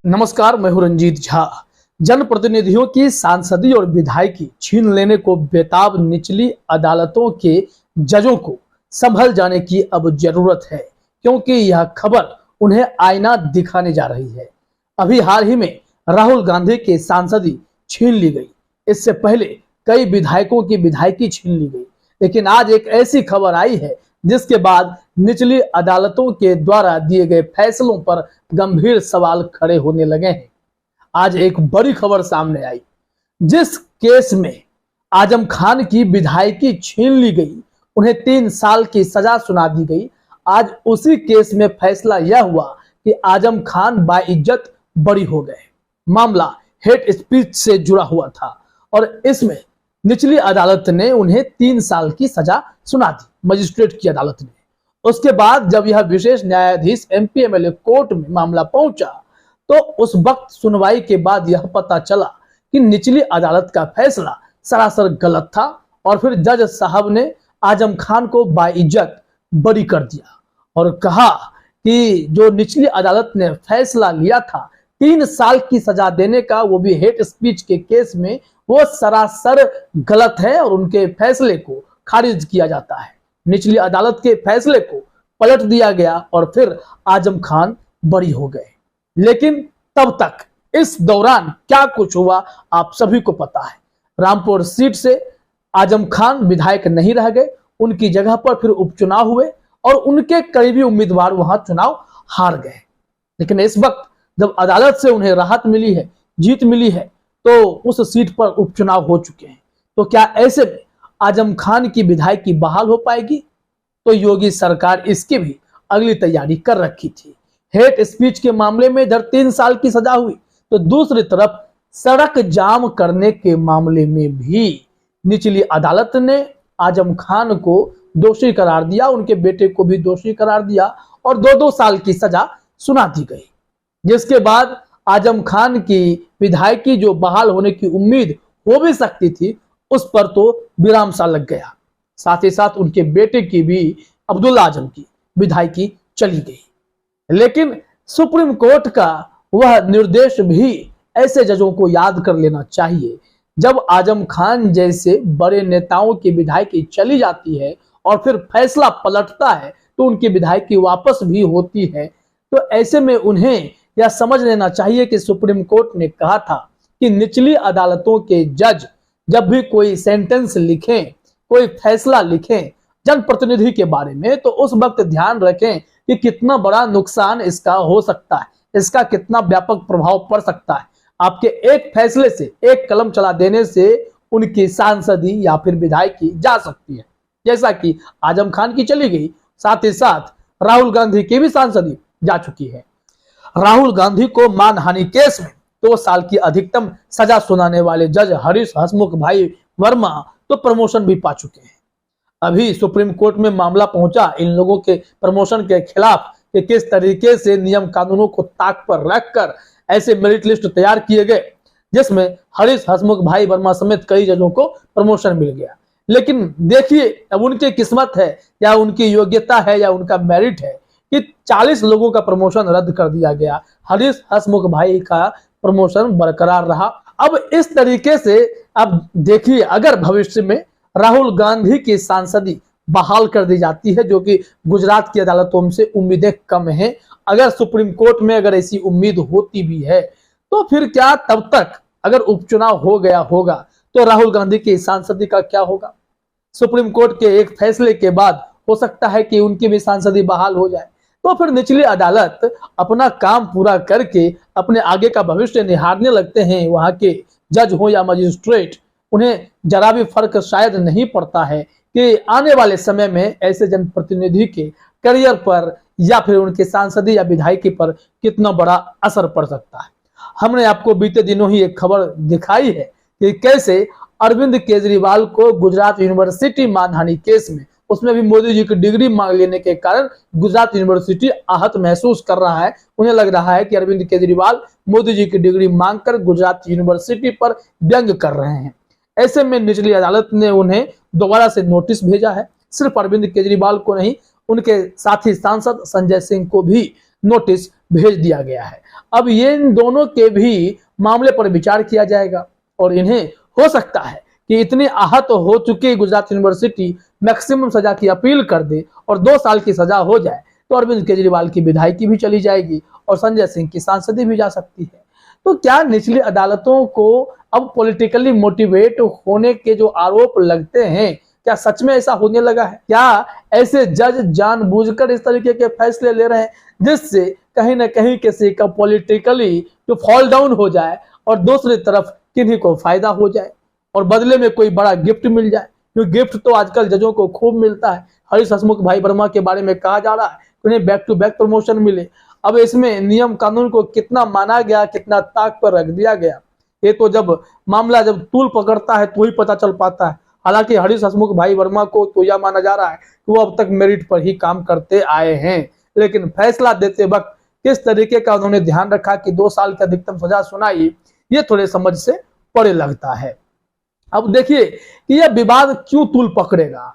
नमस्कार, मैं हूं रंजीत झा। जनप्रतिनिधियों की सांसदीय और विधायकी छीन लेने को बेताब निचली अदालतों के जजों को संभल जाने की अब जरूरत है, क्योंकि यह खबर उन्हें आईना दिखाने जा रही है। अभी हाल ही में राहुल गांधी की सांसदी छीन ली गई, इससे पहले कई विधायकों की विधायकी छीन ली गई, लेकिन आज एक ऐसी खबर आई है जिसके बाद निचली अदालतों के द्वारा दिए गए फैसलों पर गंभीर सवाल खड़े होने लगे हैं। आज एक बड़ी खबर सामने आई, जिस केस में आजम खान की विधायकी छीन ली गई, उन्हें 3 साल की सजा सुना दी गई। आज उसी केस में फैसला यह हुआ कि आजम खान बाइज्जत बरी हो गए। मामला हेट स्पीच से जुड़ा हुआ था और इसमें निचली अदालत ने उन्हें 3 साल की सजा सुना दी, मजिस्ट्रेट की अदालत ने। उसके बाद जब यह विशेष न्यायाधीश एमपी एमएलए कोर्ट में मामला पहुंचा, तो उस वक्त सुनवाई के बाद यह पता चला कि निचली अदालत का फैसला सरासर गलत था और फिर जज साहब ने आजम खान को बाइज्जत बरी कर दिया और कहा कि जो निचली अदालत ने फैसला लिया था 3 साल की सजा देने का, वो भी हेट स्पीच के केस में, वो सरासर गलत है और उनके फैसले को खारिज किया जाता है। निचली अदालत के फैसले को पलट दिया गया और फिर आजम खान बरी हो गए। लेकिन तब तक इस दौरान क्या कुछ हुआ आप सभी को पता है। रामपुर सीट से आजम खान विधायक नहीं रह गए, उनकी जगह पर फिर उपचुनाव हुए और उनके करीबी उम्मीदवार वहां चुनाव हार गए। लेकिन इस वक्त जब अदालत से उन्हें राहत मिली है, जीत मिली है, तो उस सीट पर उपचुनाव हो चुके हैं। तो क्या ऐसे में आजम खान की विधायकी बहाल हो पाएगी? तो योगी सरकार इसकी भी अगली तैयारी कर रखी थी। हेट स्पीच के मामले में इधर 3 साल की सजा हुई, तो दूसरी तरफ सड़क जाम करने के मामले में भी निचली अदालत ने आजम खान को दोषी करार दिया, उनके बेटे को भी दोषी करार दिया और 2-2 साल की सजा सुना दी गई। जिसके बाद आजम खान की विधायकी जो बहाल होने की उम्मीद हो भी सकती थी, उस पर तो विराम सा लग गया। साथ ही साथ उनके बेटे की भी, अब्दुल्ला आजम की विधायकी चली गई। लेकिन सुप्रीम कोर्ट का वह निर्देश भी ऐसे जजों को याद कर लेना चाहिए, जब आजम खान जैसे बड़े नेताओं की विधायकी चली जाती है और फिर फैसला पलटता है तो उनकी विधायकी वापस भी होती है, तो ऐसे में उन्हें यह समझ लेना चाहिए कि सुप्रीम कोर्ट ने कहा था कि निचली अदालतों के जज जब भी कोई सेंटेंस लिखें, कोई फैसला लिखें जनप्रतिनिधि के बारे में, तो उस वक्त ध्यान रखें कि कितना बड़ा नुकसान इसका हो सकता है, इसका कितना व्यापक प्रभाव पड़ सकता है। आपके एक फैसले से, एक कलम चला देने से उनकी सांसदी या फिर विधायकी जा सकती है, जैसा कि आजम खान की चली गई। साथ ही साथ राहुल गांधी की भी सांसदी जा चुकी है। राहुल गांधी को मानहानि केस में 2 साल की अधिकतम सजा सुनाने वाले जज हरीश हसमुख भाई वर्मा तो प्रमोशन भी पा चुके हैं। अभी सुप्रीम कोर्ट में मामला पहुंचा इन लोगों के प्रमोशन के खिलाफ कि किस तरीके से नियम कानूनों को ताक पर रखकर ऐसे मेरिट लिस्ट तैयार किए गए जिसमें हरीश हसमुख भाई वर्मा समेत कई जजों को प्रमोशन मिल गया। लेकिन देखिए, अब उनकी किस्मत है या उनकी योग्यता है या उनका मेरिट है कि 40 लोगों का प्रमोशन रद्द कर दिया गया, हरीश हसमुख भाई का प्रमोशन बरकरार रहा। अब इस तरीके से अब देखिए, अगर भविष्य में राहुल गांधी की सांसदी बहाल कर दी जाती है, जो कि गुजरात की अदालतों से उम्मीदें कम हैं, अगर सुप्रीम कोर्ट में अगर ऐसी उम्मीद होती भी है, तो फिर क्या तब तक अगर उपचुनाव हो गया होगा तो राहुल गांधी की सांसदी का क्या होगा? सुप्रीम कोर्ट के एक फैसले के बाद हो सकता है कि उनकी भी सांसदी बहाल हो जाए, तो फिर निचली अदालत अपना काम पूरा करके अपने आगे का भविष्य निहारने लगते हैं। वहां के जज हो या मजिस्ट्रेट, उन्हें जरा भी फर्क शायद नहीं पड़ता है कि आने वाले समय में ऐसे जनप्रतिनिधि के करियर पर या फिर उनके सांसदी या विधायकी पर कितना बड़ा असर पड़ सकता है। हमने आपको बीते दिनों ही एक खबर दिखाई है कि कैसे अरविंद केजरीवाल को गुजरात यूनिवर्सिटी मानहानि केस में, उसमें भी मोदी जी की डिग्री मांग लेने के कारण गुजरात यूनिवर्सिटी आहत महसूस कर रहा है। उन्हें लग रहा है कि अरविंद केजरीवाल मोदी जी की डिग्री मांगकर गुजरात यूनिवर्सिटी पर व्यंग कर रहे हैं। ऐसे में निचली अदालत ने उन्हें दोबारा से नोटिस भेजा है। सिर्फ अरविंद केजरीवाल को नहीं, उनके साथी सांसद संजय सिंह को भी नोटिस भेज दिया गया है। अब ये इन दोनों के भी मामले पर विचार किया जाएगा और इन्हें हो सकता है कि इतनी आहत हो चुकी गुजरात यूनिवर्सिटी मैक्सिमम सजा की अपील कर दे और 2 साल की सजा हो जाए तो अरविंद केजरीवाल की विधायकी भी चली जाएगी और संजय सिंह की सांसदी भी जा सकती है। तो क्या निचली अदालतों को अब पॉलिटिकली मोटिवेट होने के जो आरोप लगते हैं, क्या सच में ऐसा होने लगा है? क्या ऐसे जज जानबूझकर इस तरीके के फैसले ले रहे हैं जिससे कहीं ना कहीं किसी का पॉलिटिकली जो फॉल डाउन हो जाए और दूसरी तरफ किन्हीं को फायदा हो जाए और बदले में कोई बड़ा गिफ्ट मिल जाए? क्योंकि गिफ्ट तो आजकल जजों को खूब मिलता है। हरीश हसमुख भाई वर्मा के बारे में कहा जा रहा है उन्हें बैक टू बैक प्रमोशन मिले। अब इसमें नियम कानून को कितना माना गया, कितना ताक पर रख दिया गया, ये तो जब मामला जब तूल पकड़ता है तो ही पता चल पाता है। हालांकि हरीश हसमुख भाई वर्मा को तो यह माना जा रहा है कि वो अब तक मेरिट पर ही काम करते आए हैं, लेकिन फैसला देते वक्त किस तरीके का उन्होंने ध्यान रखा कि 2 साल की अधिकतम सजा सुनाई, ये थोड़े समझ से परे लगता है। अब देखिए कि यह विवाद क्यों तूल पकड़ेगा।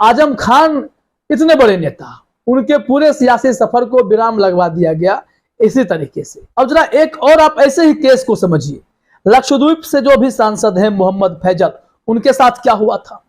आजम खान इतने बड़े नेता, उनके पूरे सियासी सफर को विराम लगवा दिया गया इसी तरीके से। अब जरा एक और आप ऐसे ही केस को समझिए। लक्षद्वीप से जो भी सांसद हैं मोहम्मद फैजल, उनके साथ क्या हुआ था?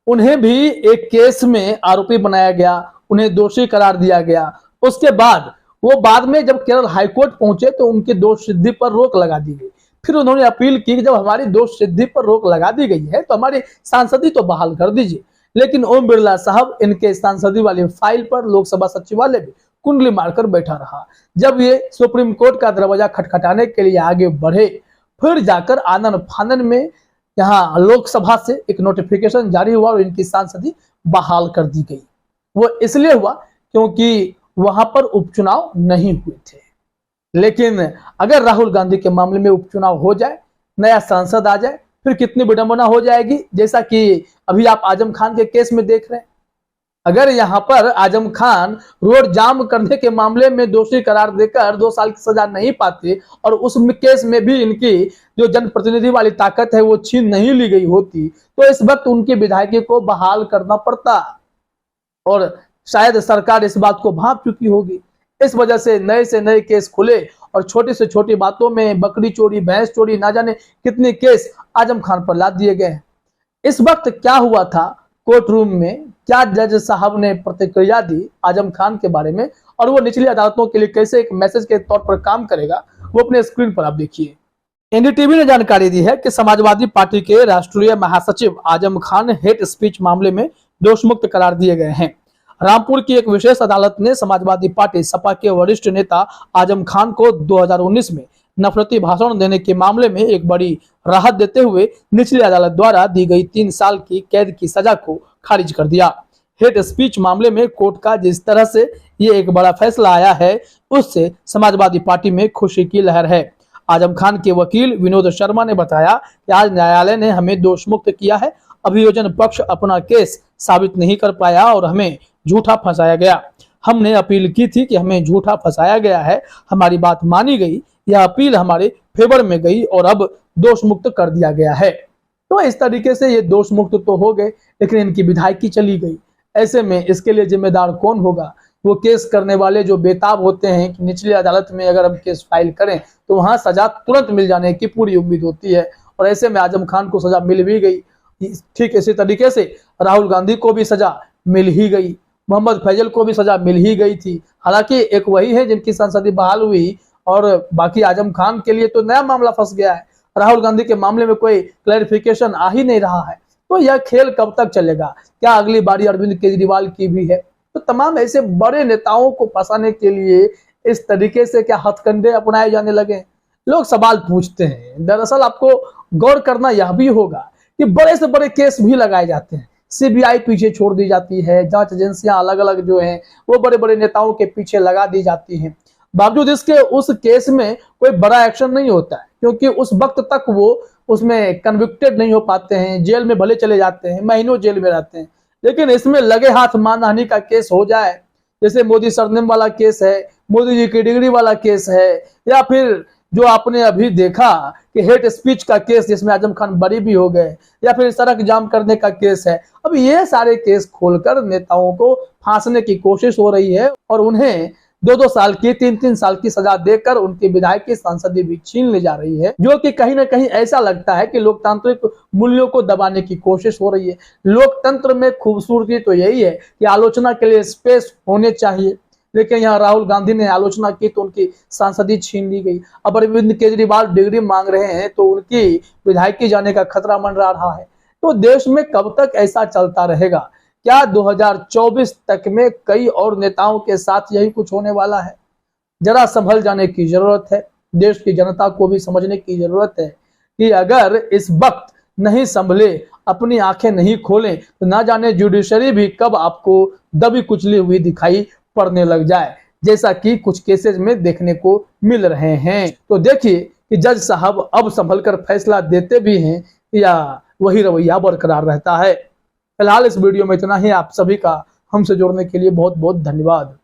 उन्हें भी एक केस में आरोपी बनाया गया, उन्हें दोषी करार दिया गया। उसके बाद वो बाद में जब केरल हाईकोर्ट पहुंचे तो उनकी दोष सिद्धि पर रोक लगा दी गई। फिर उन्होंने अपील की कि जब हमारी दोष सिद्धि पर रोक लगा दी गई है तो हमारी सांसदी तो बहाल कर दीजिए। लेकिन ओम बिरला साहब इनके सांसदी वाली फाइल पर लोकसभा सचिवालय में कुंडली मारकर बैठा रहा। जब ये सुप्रीम कोर्ट का दरवाजा खटखटाने के लिए आगे बढ़े, फिर जाकर आनन फानन में यहाँ लोकसभा से एक नोटिफिकेशन जारी हुआ और इनकी सांसदी बहाल कर दी गई। वो इसलिए हुआ क्योंकि वहां पर उपचुनाव नहीं हुए थे। लेकिन अगर राहुल गांधी के मामले में उपचुनाव हो जाए, नया सांसद आ जाए, फिर कितनी विडंबना हो जाएगी, जैसा कि अभी आप आजम खान के केस में देख रहे हैं। अगर यहाँ पर आजम खान रोड जाम करने के मामले में दोषी करार देकर 2 साल की सजा नहीं पाते और उस केस में भी इनकी जो जनप्रतिनिधि वाली ताकत है वो छीन नहीं ली गई होती, तो इस वक्त उनकी विधायकी को बहाल करना पड़ता और शायद सरकार इस बात को भांप चुकी होगी। इस वजह से नए केस खुले और छोटी से छोटी बातों में बकरी चोरी, भैंस चोरी, ना जाने कितने केस आजम खान पर लाद दिए गए। इस वक्त क्या हुआ था कोर्ट रूम में, क्या जज साहब ने प्रतिक्रिया दी आजम खान के बारे में और वो निचली अदालतों के लिए कैसे एक मैसेज के तौर पर काम करेगा, वो अपने स्क्रीन पर आप देखिए। एनडीटीवी ने जानकारी दी है कि समाजवादी पार्टी के राष्ट्रीय महासचिव आजम खान हेट स्पीच मामले में दोषमुक्त करार दिए गए हैं। रामपुर की एक विशेष अदालत ने समाजवादी पार्टी सपा के वरिष्ठ नेता आजम खान को 2019 में नफरती भाषण देने के मामले में एक बड़ी राहत देते हुए निचली अदालत द्वारा दी गई 3 साल की कैद की सजा को खारिज कर दिया। हेट स्पीच मामले में कोर्ट का जिस तरह से ये एक बड़ा फैसला आया है, उससे समाजवादी पार्टी में खुशी की लहर है। आजम खान के वकील विनोद शर्मा ने बताया कि आज न्यायालय ने हमें दोषमुक्त किया है। अभियोजन पक्ष अपना केस साबित नहीं कर पाया और हमें झूठा फंसाया गया। हमने अपील की थी कि हमें झूठा फंसाया गया है, हमारी बात मानी गई, यह अपील हमारे फेवर में गई और अब दोष मुक्त कर दिया गया है। तो इस तरीके से ये दोष मुक्त तो हो गए, लेकिन इनकी विधायकी चली गई। ऐसे में इसके लिए जिम्मेदार कौन होगा? वो केस करने वाले जो बेताब होते हैं कि निचली अदालत में अगर हम केस फाइल करें तो वहां सजा तुरंत मिल जाने की पूरी उम्मीद होती है और ऐसे में आजम खान को सजा मिल भी गई। ठीक इसी तरीके से राहुल गांधी को भी सजा मिल ही गई, मोहम्मद फैजल को भी सजा मिल ही गई थी। हालांकि एक वही है जिनकी संसदीय बहाल हुई और बाकी आजम खान के लिए तो नया मामला फंस गया है। राहुल गांधी के मामले में कोई क्लैरिफिकेशन आ ही नहीं रहा है। तो यह खेल कब तक चलेगा? क्या अगली बारी अरविंद केजरीवाल की भी है? तो तमाम ऐसे बड़े नेताओं को फंसाने के लिए इस तरीके से क्या हथकंडे अपनाए जाने लगे? लोग सवाल पूछते हैं। दरअसल आपको गौर करना यह भी होगा कि बड़े से बड़े केस भी लगाए जाते हैं, सीबीआई पीछे छोड़ दी जाती है, जांच एजेंसियां अलग अलग जो हैं वो बड़े बड़े नेताओं के पीछे लगा दी जाती हैं। बावजूद इसके उस केस में कोई बड़ा एक्शन नहीं होता है, क्योंकि उस वक्त तक वो उसमें कन्विक्टेड नहीं हो पाते हैं, जेल में भले चले जाते हैं, महीनों जेल में रहते हैं। लेकिन इसमें लगे हाथ मानहानि का केस हो जाए, जैसे मोदी सरनेम वाला केस है, मोदी जी की डिग्री वाला केस है, या फिर जो आपने अभी देखा कि हेट स्पीच का केस जिसमें आजम खान बरी भी हो गए, या फिर सड़क जाम करने का केस है। अब ये सारे केस खोलकर नेताओं को फांसने की कोशिश हो रही है और उन्हें 2-2 साल की 3-3 साल की सजा देकर उनकी विधायक की सांसदीय भी छीन ले जा रही है, जो कि कहीं ना कहीं ऐसा लगता है कि लोकतांत्रिक मूल्यों को दबाने की कोशिश हो रही है। लोकतंत्र में खूबसूरती तो यही है कि आलोचना के लिए स्पेस होने चाहिए, लेकिन यहाँ राहुल गांधी ने आलोचना की तो उनकी सांसदी छीन ली गई। अब अरविंद केजरीवाल डिग्री मांग रहे हैं तो उनकी विधायकी जाने का खतरा मंडरा रहा है। तो देश में कब तक ऐसा चलता रहेगा? क्या 2024 तक में कई और नेताओं के साथ यही कुछ होने वाला है? जरा संभल जाने की जरूरत है। देश की जनता को भी समझने की जरूरत है कि अगर इस वक्त नहीं संभले, अपनी आंखें नहीं खोलें, तो ना जाने जुडिशरी भी कब आपको दबी कुचली हुई दिखाई पड़ने लग जाए, जैसा कि कुछ केसेस में देखने को मिल रहे हैं। तो देखिए कि जज साहब अब संभल कर फैसला देते भी हैं या वही रवैया बरकरार रहता है। फिलहाल इस वीडियो में इतना ही। आप सभी का हमसे जुड़ने के लिए बहुत बहुत धन्यवाद।